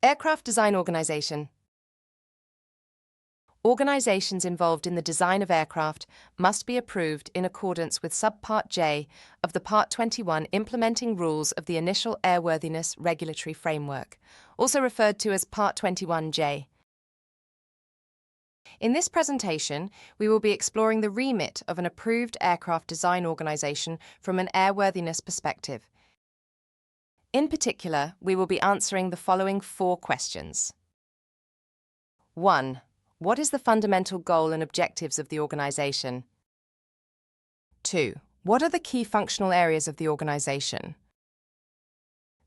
Aircraft design organisation. Organisations involved in the design of aircraft must be approved in accordance with Subpart J of the Part 21 Implementing Rules of the Initial Airworthiness Regulatory Framework, also referred to as Part 21J. In this presentation, we will be exploring the remit of an approved aircraft design organisation from an airworthiness perspective. In particular, we will be answering the following 4 questions. 1. What is the fundamental goal and objectives of the organisation? 2. What are the key functional areas of the organisation?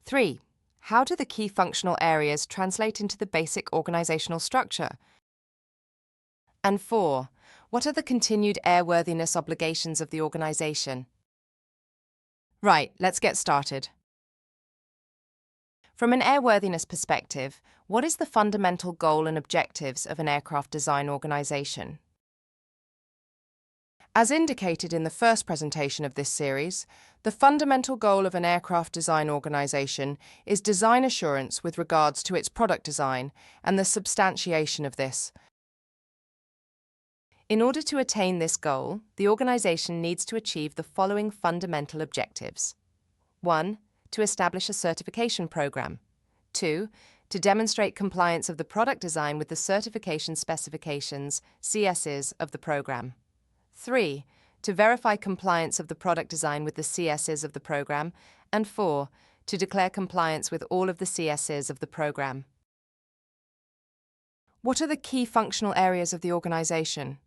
3. How do the key functional areas translate into the basic organisational structure? And 4. What are the continued airworthiness obligations of the organisation? Right, let's get started. From an airworthiness perspective, what is the fundamental goal and objectives of an aircraft design organisation? As indicated in the first presentation of this series, the fundamental goal of an aircraft design organisation is design assurance with regards to its product design and the substantiation of this. In order to attain this goal, the organisation needs to achieve the following fundamental objectives. 1. To establish a certification program. 2. To demonstrate compliance of the product design with the certification specifications, CSs, of the program. 3. To verify compliance of the product design with the CSs of the program. And 4. To declare compliance with all of the CSs of the program. What are the key functional areas of the organisation?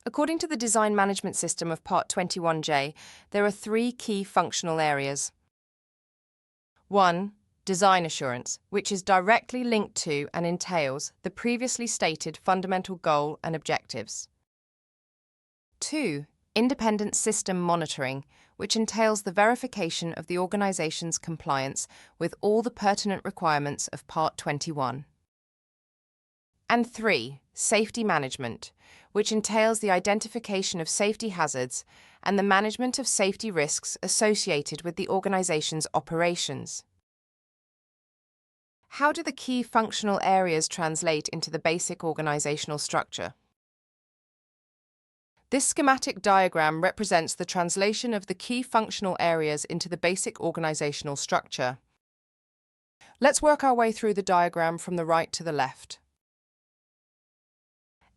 According to the Design Management System of Part 21J, there are 3 key functional areas. 1. Design assurance, which is directly linked to and entails the previously stated fundamental goal and objectives. 2. Independent system monitoring, which entails the verification of the organisation's compliance with all the pertinent requirements of Part 21. And 3. Safety management, which entails the identification of safety hazards and the management of safety risks associated with the organisation's operations. How do the key functional areas translate into the basic organisational structure? This schematic diagram represents the translation of the key functional areas into the basic organisational structure. Let's work our way through the diagram from the right to the left.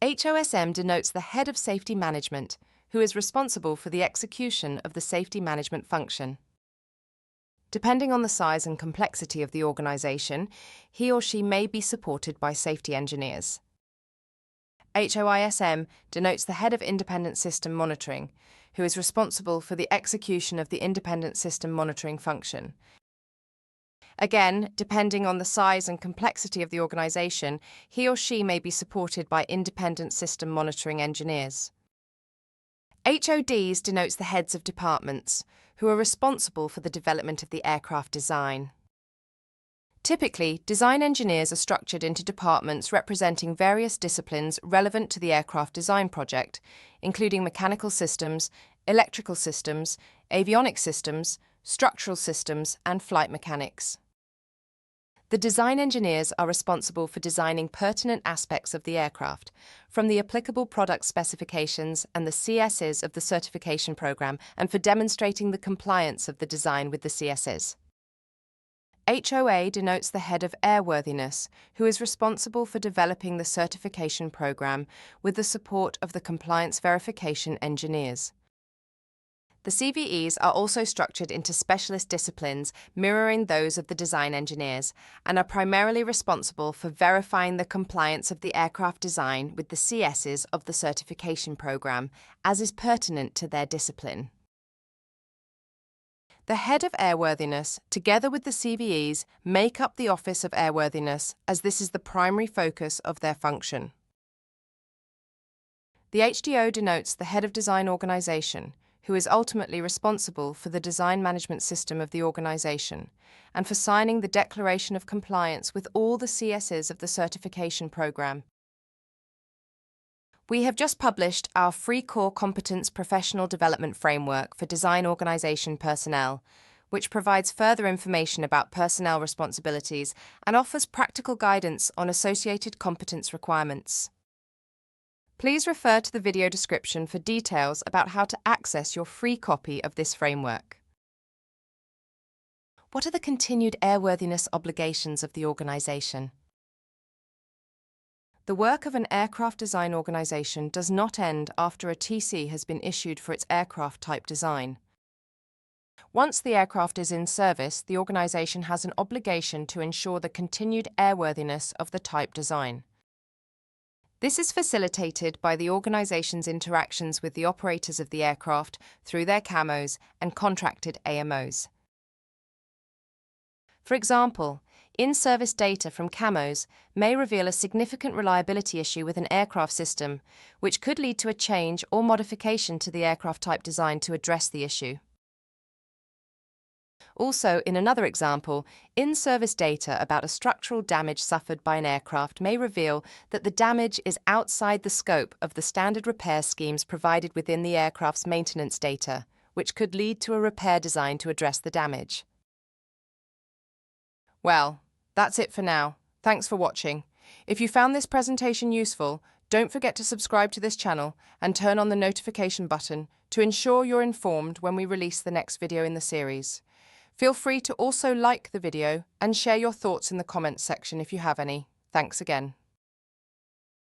HOSM denotes the head of safety management, who is responsible for the execution of the safety management function. Depending on the size and complexity of the organisation, he or she may be supported by safety engineers. HOISM denotes the head of independent system monitoring, who is responsible for the execution of the independent system monitoring function. Again, depending on the size and complexity of the organisation, he or she may be supported by independent system monitoring engineers. HODs denotes the heads of departments, who are responsible for the development of the aircraft design. Typically, design engineers are structured into departments representing various disciplines relevant to the aircraft design project, including mechanical systems, electrical systems, avionics systems, structural systems, and flight mechanics. The design engineers are responsible for designing pertinent aspects of the aircraft, from the applicable product specifications and the CSs of the certification program, and for demonstrating the compliance of the design with the CSs. HOA denotes the head of airworthiness, who is responsible for developing the certification program with the support of the compliance verification engineers. The CVEs are also structured into specialist disciplines mirroring those of the design engineers and are primarily responsible for verifying the compliance of the aircraft design with the CSs of the certification program, as is pertinent to their discipline. The head of airworthiness, together with the CVEs, make up the Office of Airworthiness, as this is the primary focus of their function. The HDO denotes the head of design organisation, who is ultimately responsible for the design management system of the organisation and for signing the declaration of compliance with all the CSs of the certification program. We have just published our free core competence professional development framework for design organisation personnel, which provides further information about personnel responsibilities and offers practical guidance on associated competence requirements. Please refer to the video description for details about how to access your free copy of this framework. What are the continued airworthiness obligations of the organisation? The work of an aircraft design organisation does not end after a TC has been issued for its aircraft type design. Once the aircraft is in service, the organisation has an obligation to ensure the continued airworthiness of the type design. This is facilitated by the organisation's interactions with the operators of the aircraft through their CAMOs and contracted AMOs. For example, in-service data from CAMOs may reveal a significant reliability issue with an aircraft system, which could lead to a change or modification to the aircraft type design to address the issue. Also, in another example, in-service data about a structural damage suffered by an aircraft may reveal that the damage is outside the scope of the standard repair schemes provided within the aircraft's maintenance data, which could lead to a repair design to address the damage. Well, that's it for now. Thanks for watching. If you found this presentation useful, don't forget to subscribe to this channel and turn on the notification button to ensure you're informed when we release the next video in the series. Feel free to also like the video and share your thoughts in the comments section if you have any. Thanks again.